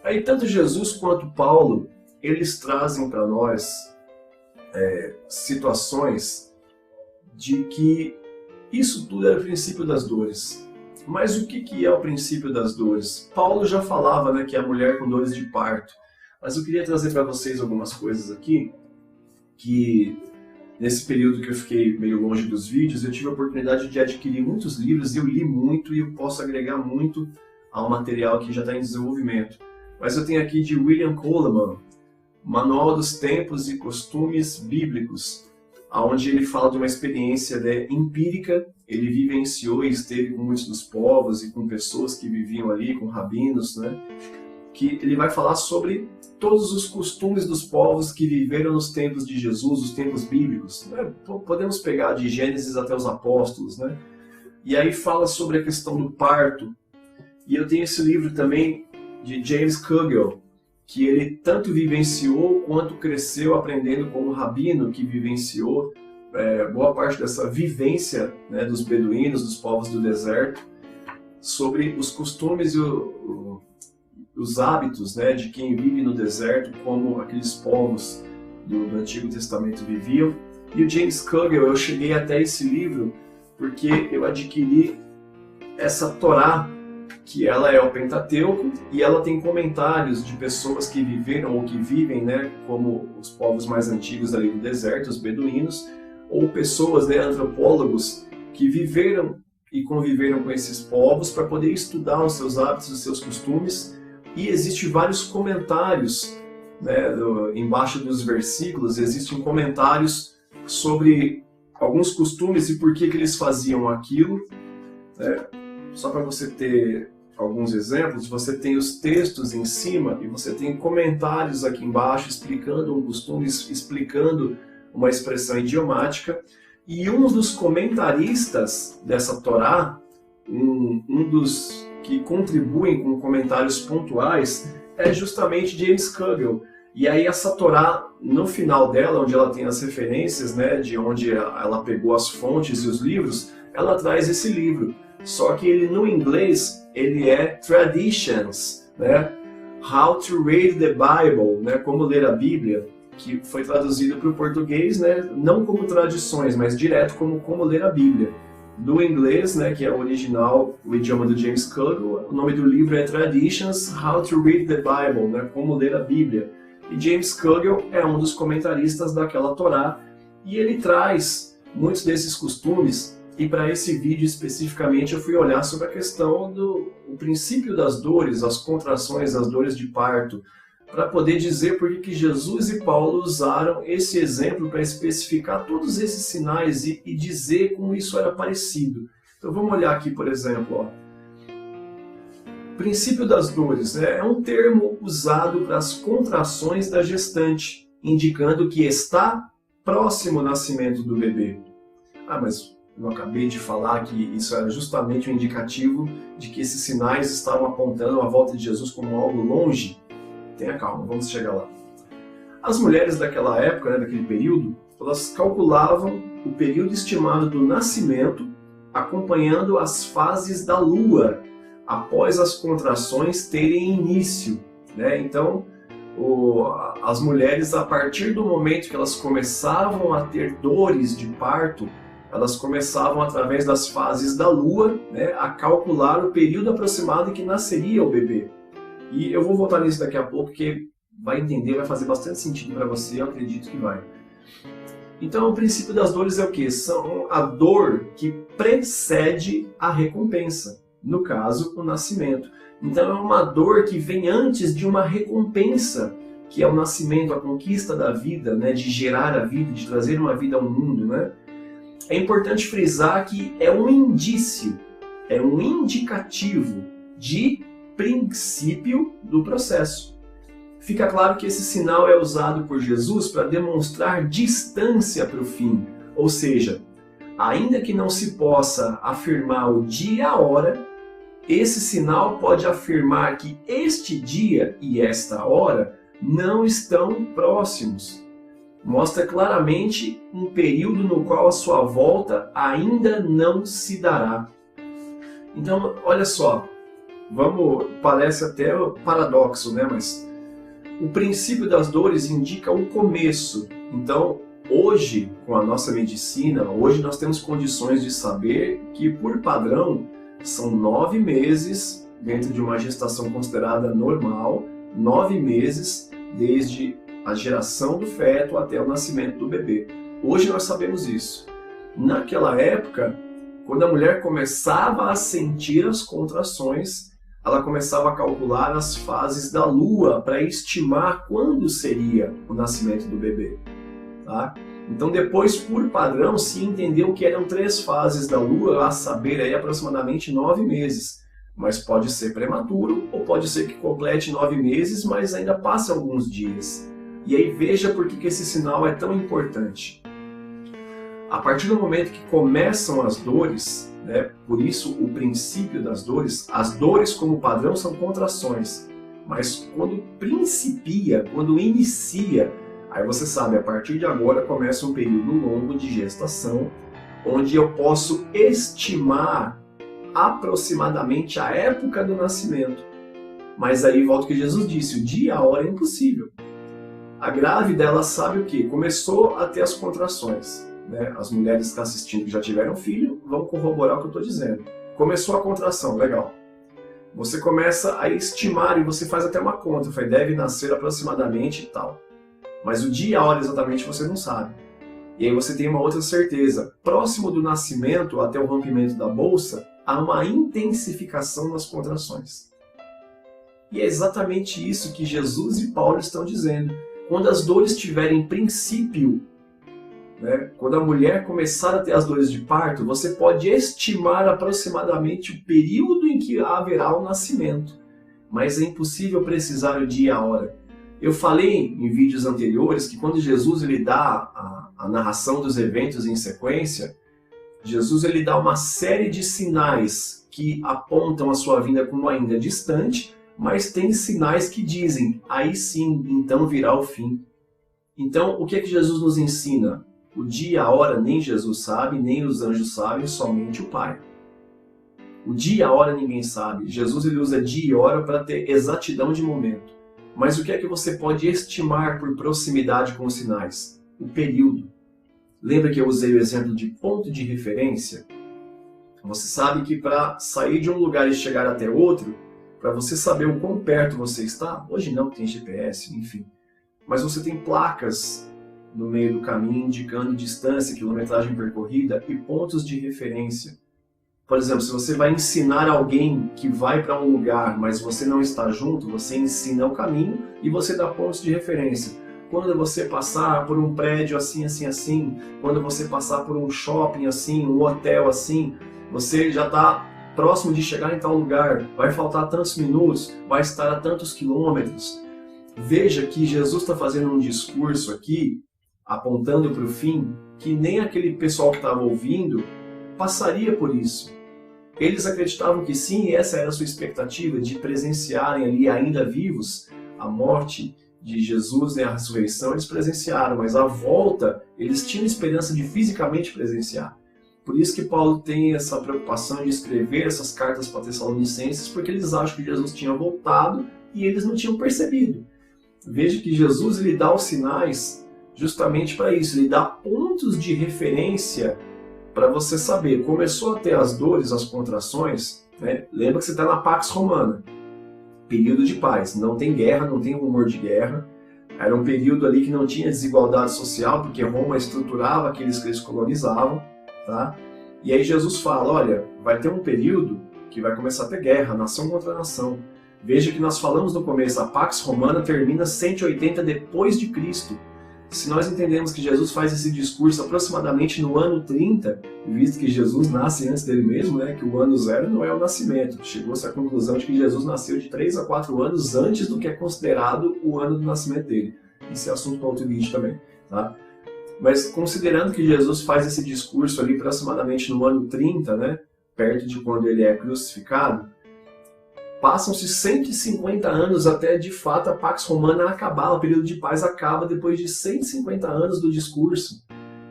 Aí tanto Jesus quanto Paulo, eles trazem para nós situações de que isso tudo é o princípio das dores. Mas o que é o princípio das dores? Paulo já falava, né, que é a mulher com dores de parto. Mas eu queria trazer para vocês algumas coisas aqui, que nesse período que eu fiquei meio longe dos vídeos, eu tive a oportunidade de adquirir muitos livros, eu li muito e eu posso agregar muito ao material que já está em desenvolvimento. Mas eu tenho aqui de William Coleman, Manual dos Tempos e Costumes Bíblicos, onde ele fala de uma experiência empírica. Ele vivenciou e esteve com muitos dos povos e com pessoas que viviam ali, com rabinos, né? Que ele vai falar sobre todos os costumes dos povos que viveram nos tempos de Jesus, os tempos bíblicos, né? Podemos pegar de Gênesis até os apóstolos, né? E aí fala sobre a questão do parto. E eu tenho esse livro também de James Kugel, que ele tanto vivenciou quanto cresceu aprendendo como rabino, que vivenciou boa parte dessa vivência, né, dos beduínos, dos povos do deserto, sobre os costumes e os hábitos, né, de quem vive no deserto, como aqueles povos do Antigo Testamento viviam. E o James Kugel, eu cheguei até esse livro porque eu adquiri essa Torá, que ela é o Pentateuco, e ela tem comentários de pessoas que viveram ou que vivem, né, como os povos mais antigos ali do deserto, os beduínos, ou pessoas, né, antropólogos, que viveram e conviveram com esses povos para poder estudar os seus hábitos, os seus costumes. E existem vários comentários, né, embaixo dos versículos, existem comentários sobre alguns costumes e por que eles faziam aquilo, né? Só para você ter alguns exemplos, você tem os textos em cima e você tem comentários aqui embaixo explicando um costume, explicando uma expressão idiomática. E um dos comentaristas dessa Torá, um dos que contribuem com comentários pontuais, é justamente James Kugel. E aí essa Torá, no final dela, onde ela tem as referências, né, de onde ela pegou as fontes e os livros, ela traz esse livro. Só que ele, no inglês, ele é Traditions, né? How to Read the Bible, né? Como ler a Bíblia, que foi traduzido para o português, né? Não como tradições, mas direto como ler a Bíblia. Do inglês, né, que é o original, o idioma do James Kugel, o nome do livro é Traditions, How to Read the Bible, né? Como ler a Bíblia. E James Kugel é um dos comentaristas daquela Torá, e ele traz muitos desses costumes. E para esse vídeo especificamente eu fui olhar sobre a questão do princípio das dores, as contrações, as dores de parto, para poder dizer por que Jesus e Paulo usaram esse exemplo para especificar todos esses sinais e dizer como isso era parecido. Então vamos olhar aqui, por exemplo, princípio das dores, né? É um termo usado para as contrações da gestante, indicando que está próximo ao nascimento do bebê. Mas eu acabei de falar que isso era justamente um indicativo de que esses sinais estavam apontando a volta de Jesus como algo longe. Tenha calma, vamos chegar lá. As mulheres daquela época, né, daquele período, elas calculavam o período estimado do nascimento acompanhando as fases da lua após as contrações terem início, né? Então, as mulheres, a partir do momento que elas começavam a ter dores de parto, elas começavam, através das fases da lua, né, a calcular o período aproximado em que nasceria o bebê. E eu vou voltar nisso daqui a pouco, porque vai entender, vai fazer bastante sentido para você, eu acredito que vai. Então, o princípio das dores é o quê? São a dor que precede a recompensa, no caso, o nascimento. Então, é uma dor que vem antes de uma recompensa, que é o nascimento, a conquista da vida, né, de gerar a vida, de trazer uma vida ao mundo, né? É importante frisar que é um indício, é um indicativo de princípio do processo. Fica claro que esse sinal é usado por Jesus para demonstrar distância para o fim, ou seja, ainda que não se possa afirmar o dia e a hora, esse sinal pode afirmar que este dia e esta hora não estão próximos. Mostra claramente um período no qual a sua volta ainda não se dará. Então, olha só, parece até paradoxo, né? Mas o princípio das dores indica o começo. Então, hoje, com a nossa medicina, hoje nós temos condições de saber que, por padrão, são 9 meses dentro de uma gestação considerada normal, 9 meses desde a geração do feto até o nascimento do bebê. Hoje nós sabemos isso. Naquela época, quando a mulher começava a sentir as contrações, ela começava a calcular as fases da lua para estimar quando seria o nascimento do bebê. Tá? Então depois, por padrão, se entendeu que eram 3 fases da lua, a saber, aí, aproximadamente 9 meses. Mas pode ser prematuro, ou pode ser que complete 9 meses, mas ainda passe alguns dias. E aí veja por que esse sinal é tão importante. A partir do momento que começam as dores, né, por isso o princípio das dores, as dores como padrão são contrações. Mas quando principia, quando inicia, aí você sabe, a partir de agora começa um período longo de gestação, onde eu posso estimar aproximadamente a época do nascimento. Mas aí volta o que Jesus disse, o dia e a hora é impossível. A grávida, ela sabe o que? Começou a ter as contrações. Né? As mulheres que estão assistindo que já tiveram filho vão corroborar o que eu estou dizendo. Começou a contração, legal. Você começa a estimar e você faz até uma conta, deve nascer aproximadamente e tal. Mas o dia e a hora exatamente você não sabe. E aí você tem uma outra certeza. Próximo do nascimento, até o rompimento da bolsa, há uma intensificação nas contrações. E é exatamente isso que Jesus e Paulo estão dizendo. Quando as dores tiverem princípio, né, quando a mulher começar a ter as dores de parto, você pode estimar aproximadamente o período em que haverá o nascimento. Mas é impossível precisar o dia e a hora. Eu falei em vídeos anteriores que quando Jesus ele dá a narração dos eventos em sequência, Jesus ele dá uma série de sinais que apontam a sua vinda como ainda distante, mas tem sinais que dizem, aí sim, então virá o fim. Então, o que é que Jesus nos ensina? O dia e a hora nem Jesus sabe, nem os anjos sabem, somente o Pai. O dia e a hora ninguém sabe. Jesus ele usa dia e hora para ter exatidão de momento. Mas o que é que você pode estimar por proximidade com os sinais? O período. Lembra que eu usei o exemplo de ponto de referência? Você sabe que para sair de um lugar e chegar até outro, para você saber o quão perto você está, hoje não tem GPS, enfim, mas você tem placas no meio do caminho indicando distância, quilometragem percorrida e pontos de referência. Por exemplo, se você vai ensinar alguém que vai para um lugar, mas você não está junto, você ensina o caminho e você dá pontos de referência. Quando você passar por um prédio assim, assim, assim, quando você passar por um shopping assim, um hotel assim, você já está próximo de chegar em tal lugar, vai faltar tantos minutos, vai estar a tantos quilômetros. Veja que Jesus está fazendo um discurso aqui, apontando para o fim, que nem aquele pessoal que estava ouvindo passaria por isso. Eles acreditavam que sim, e essa era a sua expectativa, de presenciarem ali ainda vivos a morte de Jesus e a ressurreição, eles presenciaram, mas a volta eles tinham esperança de fisicamente presenciar. Por isso que Paulo tem essa preocupação de escrever essas cartas para Tessalonicenses, porque eles acham que Jesus tinha voltado e eles não tinham percebido. Veja que Jesus ele dá os sinais justamente para isso, ele dá pontos de referência para você saber. Começou a ter as dores, as contrações, né? Lembra que você está na Pax Romana, período de paz, não tem guerra, não tem rumor de guerra. Era um período ali que não tinha desigualdade social, porque Roma estruturava aqueles que eles colonizavam. Tá? E aí Jesus fala, olha, vai ter um período que vai começar a ter guerra, nação contra nação. Veja que nós falamos no começo, a Pax Romana termina 180 depois de Cristo. Se nós entendemos que Jesus faz esse discurso aproximadamente no ano 30, visto que Jesus nasce antes dele mesmo, né, que o ano 0 não é o nascimento, chegou-se à conclusão de que Jesus nasceu de 3 a 4 anos antes do que é considerado o ano do nascimento dele. Esse é assunto para outro vídeo também. Tá? Mas considerando que Jesus faz esse discurso ali aproximadamente no ano 30, né, perto de quando ele é crucificado, passam-se 150 anos até de fato a Pax Romana acabar, o período de paz acaba depois de 150 anos do discurso.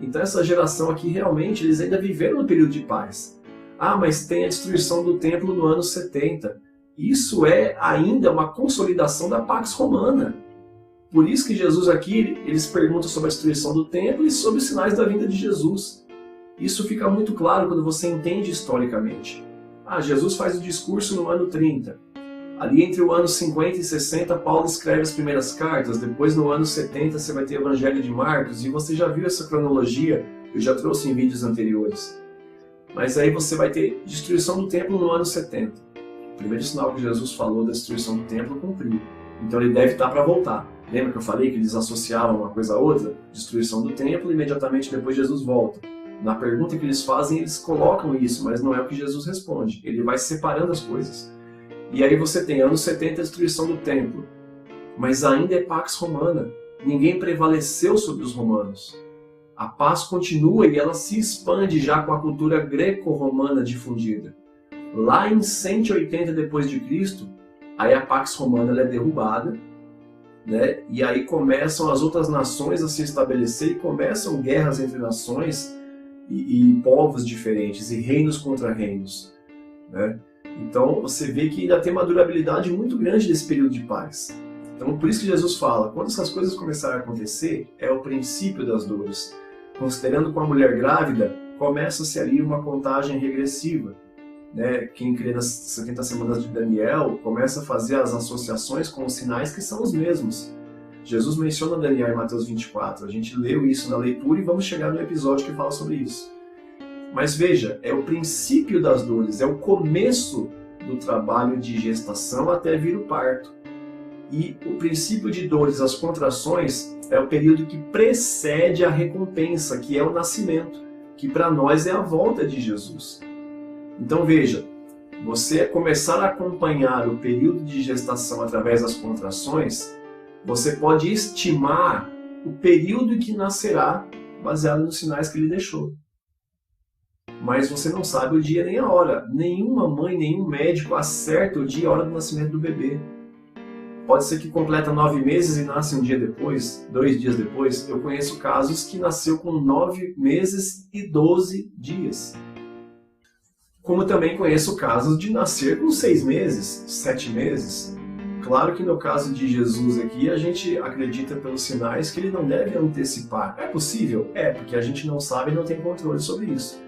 Então essa geração aqui realmente eles ainda viveram no período de paz. Ah, mas tem a destruição do templo no ano 70. Isso é ainda uma consolidação da Pax Romana. Por isso que Jesus aqui, eles perguntam sobre a destruição do templo e sobre os sinais da vinda de Jesus. Isso fica muito claro quando você entende historicamente. Ah, Jesus faz o discurso no ano 30. Ali entre o ano 50 e 60, Paulo escreve as primeiras cartas. Depois, no ano 70, você vai ter o Evangelho de Marcos. E você já viu essa cronologia, eu já trouxe em vídeos anteriores. Mas aí você vai ter destruição do templo no ano 70. O primeiro sinal que Jesus falou da destruição do templo cumpriu. Então ele deve estar para voltar. Lembra que eu falei que eles associavam uma coisa a outra? Destruição do templo e imediatamente depois Jesus volta. Na pergunta que eles fazem, eles colocam isso, mas não é o que Jesus responde. Ele vai separando as coisas. E aí você tem anos 70 a destruição do templo. Mas ainda é Pax Romana. Ninguém prevaleceu sobre os romanos. A paz continua e ela se expande já com a cultura greco-romana difundida. Lá em 180 d.C., aí a Pax Romana ela é derrubada, né? E aí começam as outras nações a se estabelecer e começam guerras entre nações e povos diferentes, e reinos contra reinos, né? Então você vê que ainda tem uma durabilidade muito grande desse período de paz. Então por isso que Jesus fala, quando essas coisas começarem a acontecer, é o princípio das dores. Considerando com a mulher grávida, começa-se ali uma contagem regressiva, né? Quem crê nas 70 semanas de Daniel começa a fazer as associações com os sinais que são os mesmos. Jesus menciona Daniel em Mateus 24, a gente leu isso na leitura e vamos chegar no episódio que fala sobre isso. Mas veja, é o princípio das dores, é o começo do trabalho de gestação até vir o parto. E o princípio de dores, as contrações, é o período que precede a recompensa, que é o nascimento, que para nós é a volta de Jesus. Então veja, você começar a acompanhar o período de gestação através das contrações, você pode estimar o período em que nascerá baseado nos sinais que ele deixou. Mas você não sabe o dia nem a hora. Nenhuma mãe, nenhum médico acerta o dia e a hora do nascimento do bebê. Pode ser que completa 9 meses e nasce um dia depois, 2 dias depois. Eu conheço casos que nasceu com 9 meses e 12 dias. Como também conheço casos de nascer com 6 meses, 7 meses. Claro que no caso de Jesus aqui, a gente acredita pelos sinais que ele não deve antecipar. É possível? É, porque a gente não sabe e não tem controle sobre isso.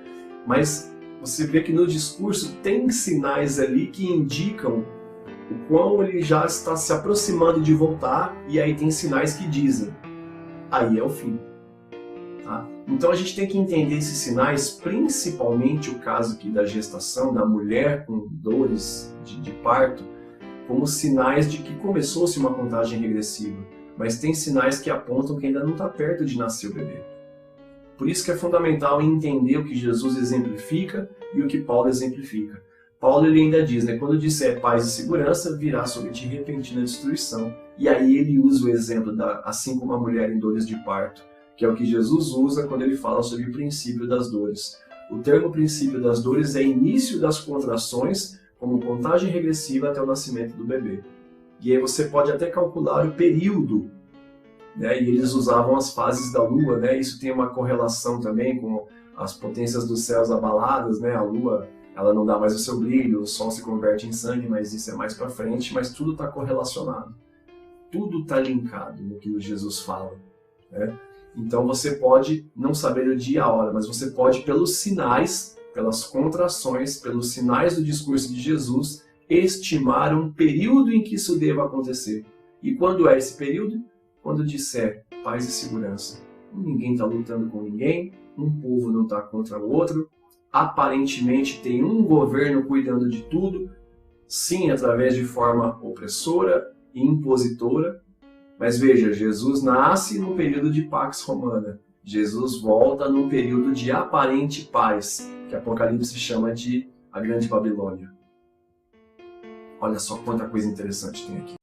Mas você vê que no discurso tem sinais ali que indicam o quão ele já está se aproximando de voltar, e aí tem sinais que dizem, aí é o fim. Tá? Então a gente tem que entender esses sinais, principalmente o caso aqui da gestação, da mulher com dores de parto, como sinais de que começou-se uma contagem regressiva. Mas tem sinais que apontam que ainda não está perto de nascer o bebê. Por isso que é fundamental entender o que Jesus exemplifica e o que Paulo exemplifica. Paulo ele ainda diz, né, quando disser paz e segurança, virá sobre ti repentina destruição. E aí ele usa o exemplo assim como a mulher em dores de parto, que é o que Jesus usa quando ele fala sobre o princípio das dores. O termo princípio das dores é início das contrações, como contagem regressiva até o nascimento do bebê. E aí você pode até calcular o período, né? E eles usavam as fases da Lua, né? Isso tem uma correlação também com as potências dos céus abaladas, né? A Lua, ela não dá mais o seu brilho, o Sol se converte em sangue, mas isso é mais para frente, mas tudo está correlacionado. Tudo está linkado no que Jesus fala, né? Então você pode não saber o dia e a hora, mas você pode, pelos sinais, pelas contrações, pelos sinais do discurso de Jesus, estimar um período em que isso deva acontecer. E quando é esse período? Quando disser paz e segurança. Ninguém está lutando com ninguém, um povo não está contra o outro, aparentemente tem um governo cuidando de tudo, sim, através de forma opressora e impositora, mas veja, Jesus nasce no período de Pax Romana, Jesus volta no período de aparente paz, que Apocalipse chama de a Grande Babilônia. Olha só quanta coisa interessante tem aqui.